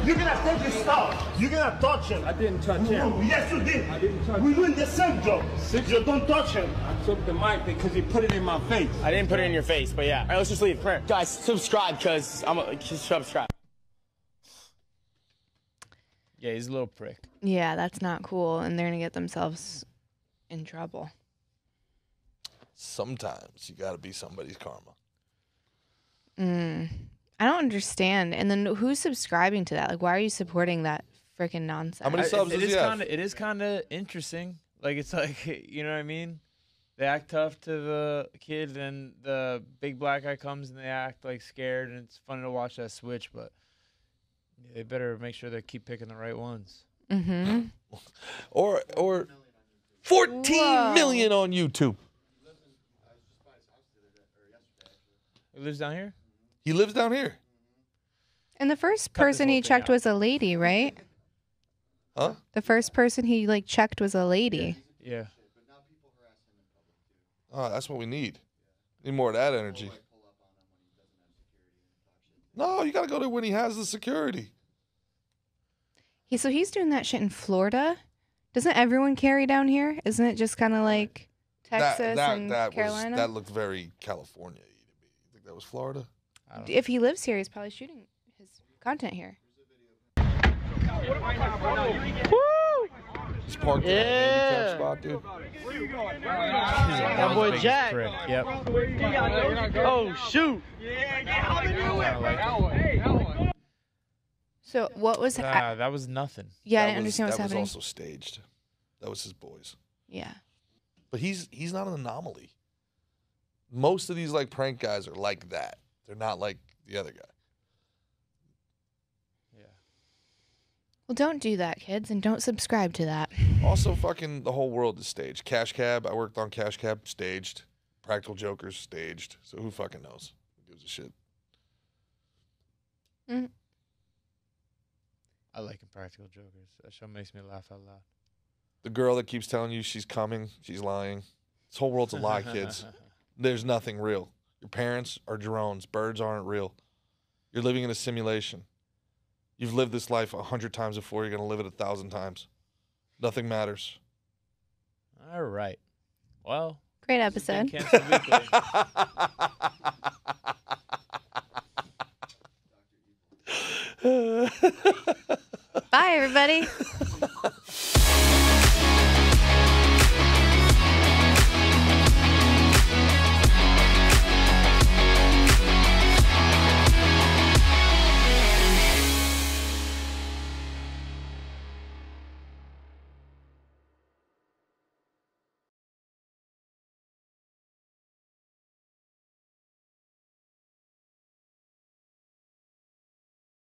You're gonna take his stuff. You're gonna touch him. I didn't touch him. Yes, you did. I didn't touch We're doing the same job. You don't touch him. I took the mic because he put it in my face. I didn't put it in your face, but yeah. All right, let's just leave. Guys, subscribe because just subscribe. Yeah, he's a little prick. Yeah, that's not cool, and they're gonna get themselves in trouble. Sometimes you got to be somebody's karma. I don't understand. And then who's subscribing to that? Like, why are you supporting that freaking nonsense? How many subs does he have? It is kind of interesting. Like, it's like, you know what I mean? They act tough to the kid, and the big black guy comes and they act like scared, and it's fun to watch that switch. But they better make sure they keep picking the right ones. Mm-hmm. Or 14 million on YouTube. He lives down here? He lives down here. And the first person he checked was a lady, right? Huh? The first person he like checked was a lady. Yeah. Oh, that's what we need. Need more of that energy. No, you got to go there when he has the security. So he's doing that shit in Florida. Doesn't everyone carry down here? Isn't it just kind of like Texas and Carolina? That looked very California-y to me. You think that was Florida? If he lives here, he's probably shooting his content here. He's parked in a handicap spot, dude. My boy Jack. Yep. Oh, shoot. So what was... that was nothing. Yeah, I didn't understand what's happening. That was also staged. That was his boys. Yeah. But he's not an anomaly. Most of these like prank guys are like that. They're not like the other guy. Well, don't do that, kids, and don't subscribe to that. Also, fucking the whole world is staged. Cash Cab, I worked on Cash Cab, staged. Practical Jokers, staged. So who fucking knows? Who gives a shit? Mm. I like Impractical Jokers. That show makes me laugh out loud. The girl that keeps telling you she's coming, she's lying. This whole world's a lie, kids. There's nothing real. Your parents are drones. Birds aren't real. You're living in a simulation. You've lived this life 100 times before. You're going to live it 1,000 times. Nothing matters. All right. Well. Great episode. Weekly. Bye, everybody.